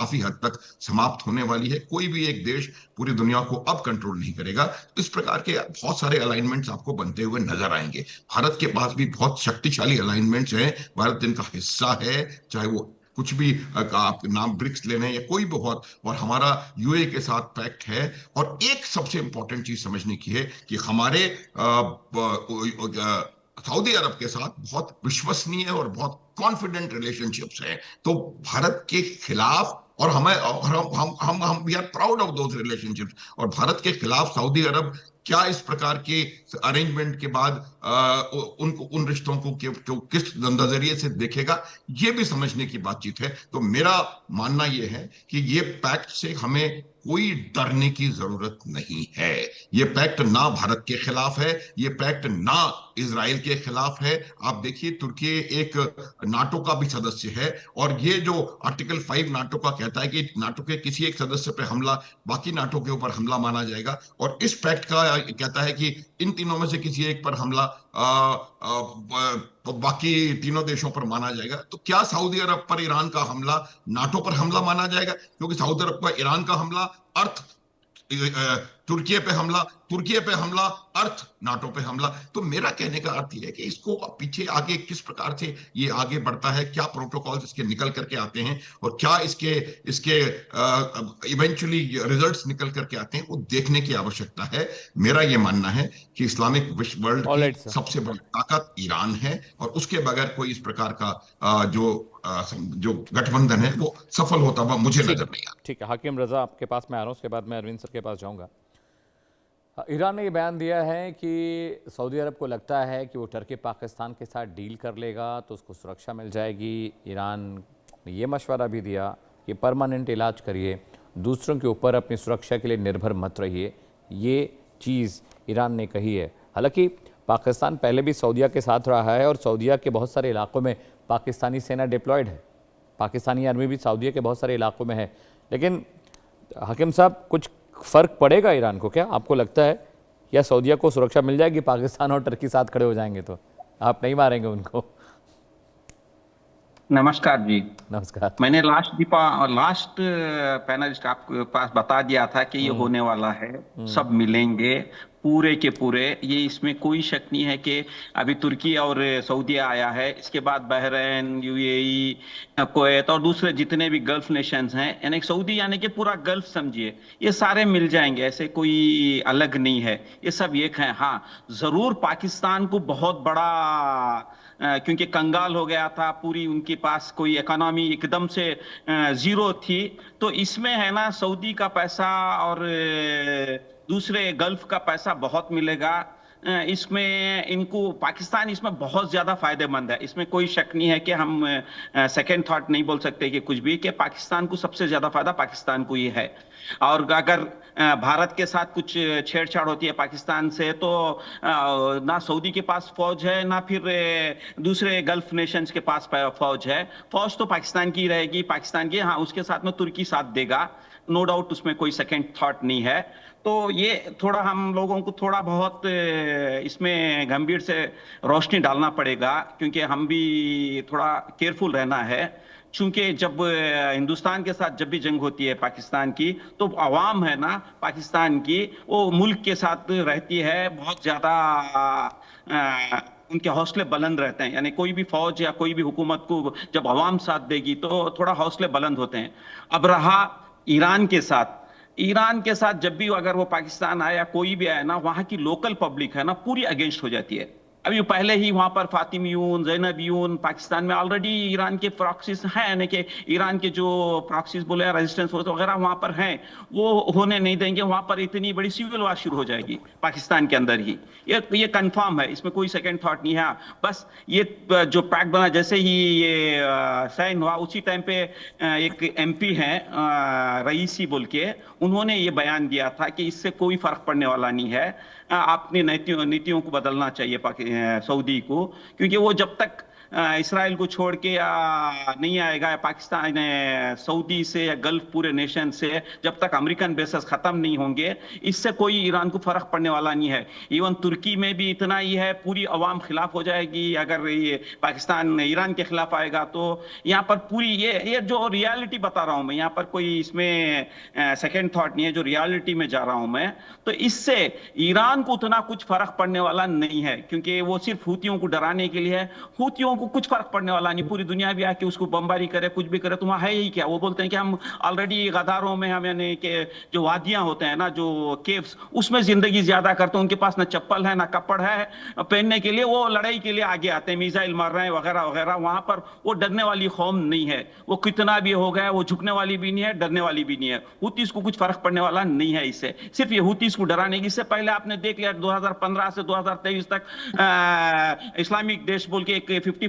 काफी हद तक समाप्त होने वाली है। कोई भी एक देश पूरी दुनिया को अब कंट्रोल नहीं करेगा। इस प्रकार के बहुत सारे अलाइनमेंट्स आपको बनते हुए नजर आएंगे। भारत के पास भी बहुत शक्तिशाली अलाइनमेंट्स हैं। भारत जिनका हिस्सा है, चाहे वो कुछ भी आप नाम ब्रिक्स ले लें या कोई भी बहुत, और हमारा यूए के साथ पैक्ट है। और एक सबसे इंपॉर्टेंट चीज समझने की है कि हमारे सऊदी अरब के साथ बहुत विश्वसनीय और बहुत कॉन्फिडेंट रिलेशनशिप्स हैं। तो भारत के खिलाफ, और हमें और हम we are proud of those relationships, और भारत के खिलाफ सऊदी अरब क्या इस प्रकार के अरेंजमेंट के बाद उनको उन रिश्तों को किस नजरिए से देखेगा, ये भी समझने की बातचीत है। तो मेरा मानना यह है कि ये पैक्ट से हमें कोई डरने की जरूरत नहीं है। ये पैक्ट ना भारत के खिलाफ है, ये पैक्ट ना इजराइल के खिलाफ है। आप देखिए, तुर्की एक नाटो का भी सदस्य है, और ये जो आर्टिकल 5 नाटो का कहता है कि नाटो के किसी एक सदस्य पर हमला बाकी नाटो के ऊपर हमला माना जाएगा, और इस पैक्ट का कहता है कि इन तीनों में से किसी एक पर हमला बाकी तीनों देशों पर माना जाएगा। तो क्या सऊदी अरब पर ईरान का हमला नाटो पर हमला माना जाएगा? क्योंकि सऊदी अरब का ईरान का हमला अर्थ तुर्की पे हमला, तुर्की पे हमला अर्थ नाटो पे हमला। तो मेरा कहने का अर्थ यह है कि इसको पीछे आगे किस प्रकार से ये आगे बढ़ता है, क्या प्रोटोकॉल्स इसके निकल करके आते हैं, और क्या इसके इसके इवेंचुअली रिजल्ट्स निकल करके आते हैं, वो देखने की आवश्यकता है। मेरा ये मानना है कि इस्लामिक विश्व वर्ल्ड की सबसे बड़ी ताकत ईरान है, और उसके बगैर कोई इस प्रकार का जो गठबंधन है वो सफल होता हुआ मुझे नजर नहीं आता। ठीक है, हाकिम रजा आपके पास मैं आ रहा हूँ, उसके बाद मैं अरविंद सर के पास जाऊँगा। ईरान ने ये बयान दिया है कि सऊदी अरब को लगता है कि वो टर्की पाकिस्तान के साथ डील कर लेगा तो उसको सुरक्षा मिल जाएगी। ईरान ने ये मशवरा भी दिया कि परमानेंट इलाज करिए, दूसरों के ऊपर अपनी सुरक्षा के लिए निर्भर मत रहिए। ये चीज़ ईरान ने कही है। हालांकि पाकिस्तान पहले भी सऊदीया के साथ रहा है और सऊदीया के बहुत सारे इलाकों में पाकिस्तानी सेना डिप्लॉयड है, पाकिस्तानी आर्मी भी सऊदीया के बहुत सारे इलाकों में है। लेकिन हाकिम साहब, कुछ फ़र्क पड़ेगा ईरान को क्या, आपको लगता है? या सऊदीया को सुरक्षा मिल जाएगी, पाकिस्तान और टर्की साथ खड़े हो जाएंगे तो आप नहीं मारेंगे उनको? नमस्कार जी। नमस्कार। मैंने लास्ट पैनलिस्ट आपके पास बता दिया था कि ये होने वाला है, सब मिलेंगे पूरे के पूरे। ये इसमें कोई शक नहीं है कि अभी तुर्की और सऊदी आया है, इसके बाद बहरीन, यूएई, कुवैत और दूसरे जितने भी गल्फ नेशंस हैं, यानी सऊदी यानी कि पूरा गल्फ समझिए, ये सारे मिल जाएंगे, ऐसे कोई अलग नहीं है, ये सब एक है। हाँ, जरूर पाकिस्तान को बहुत बड़ा, क्योंकि कंगाल हो गया था, पूरी उनके पास कोई इकोनॉमी एकदम से जीरो थी, तो इसमें है ना सऊदी का पैसा और दूसरे गल्फ का पैसा बहुत मिलेगा। इसमें इनको पाकिस्तान इसमें बहुत ज्यादा फायदेमंद है, इसमें कोई शक नहीं है कि हम सेकंड थॉट नहीं बोल सकते कि कुछ भी, कि पाकिस्तान को सबसे ज्यादा फायदा पाकिस्तान को ही है। और अगर भारत के साथ कुछ छेड़छाड़ होती है पाकिस्तान से, तो ना सऊदी के पास फौज है, ना फिर दूसरे गल्फ नेशंस के पास फौज है। फौज तो पाकिस्तान की रहेगी, पाकिस्तान की। हाँ, उसके साथ में तुर्की साथ देगा, नो डाउट, उसमें कोई सेकंड थॉट नहीं है। तो ये थोड़ा हम लोगों को थोड़ा बहुत इसमें गंभीर से रोशनी डालना पड़ेगा, क्योंकि हम भी थोड़ा केयरफुल रहना है। चूंकि जब हिंदुस्तान के साथ जब भी जंग होती है पाकिस्तान की, तो अवाम है ना पाकिस्तान की, वो मुल्क के साथ रहती है, बहुत ज्यादा उनके हौसले बुलंद रहते हैं। यानी कोई भी फौज या कोई भी हुकूमत को जब अवाम साथ देगी तो थोड़ा हौसले बुलंद होते हैं। अब रहा ईरान के साथ, ईरान के साथ जब भी अगर वो पाकिस्तान आया, कोई भी आया ना, वहां की लोकल पब्लिक है ना पूरी अगेंस्ट हो जाती है। अभी पहले ही वहां पर फातिमियून, ज़ैनबियून, पाकिस्तान में ऑलरेडी ईरान के प्रॉक्सीज हैं, यानी कि ईरान के जो प्रॉक्सीज बोले रेजिस्टेंस फोर्स वगैरह वहां पर हैं, वो होने नहीं देंगे। वहां पर इतनी बड़ी सिविल वार शुरू हो जाएगी पाकिस्तान के अंदर ही, ये कंफर्म है, इसमें कोई सेकंड थॉट नहीं है। बस ये जो पैक्ट बना, जैसे ही ये साइन हुआ, उसी टाइम पे एक एमपी है रईसी बोल के, उन्होंने ये बयान दिया था कि इससे कोई फर्क पड़ने वाला नहीं है, अपनी नीतियों को बदलना चाहिए सऊदी को, क्योंकि वो जब तक इसराइल को छोड़ के नहीं आएगा, पाकिस्तान सऊदी से या गल्फ पूरे नेशन से, जब तक अमेरिकन बेसेस खत्म नहीं होंगे, इससे कोई ईरान को फर्क पड़ने वाला नहीं है। इवन तुर्की में भी इतना ही है, पूरी अवाम खिलाफ हो जाएगी अगर ये पाकिस्तान ईरान के खिलाफ आएगा। तो यहाँ पर पूरी ये जो रियलिटी बता रहा हूं मैं, यहाँ पर कोई इसमें सेकंड थॉट नहीं है, जो रियलिटी में जा रहा हूं मैं, तो इससे ईरान को उतना कुछ फर्क पड़ने वाला नहीं है, क्योंकि वो सिर्फ हूतियों को डराने के लिए है। हूतियों को कुछ फर्क पड़ने वाला नहीं, पूरी दुनिया भी आके उसको बमबारी करे, कुछ भी करे, तो वहां है ही क्या। वो बोलते हैं कि हम ऑलरेडी गदारों में, हम यानी कि जो वादियां होते हैं ना, जो केव्स, उसमें जिंदगी ज्यादा करते हैं। उनके पास ना चप्पल है ना कपड़ है पहनने के लिए, वो लड़ाई के लिए आगे आते हैं, मिसाइल मार रहे हैं वगैरह वगैरह। वहां पर वो डरने वाली कौम नहीं है, वो कितना भी हो गया वो झुकने वाली भी नहीं है, डरने वाली भी नहीं है। हूतीस को कुछ फर्क पड़ने वाला नहीं है इससे, सिर्फ ये हूतीस को डराने की। इससे पहले आपने देख लिया 2015 से 2023 तक इस्लामिक देश बोल के एक 50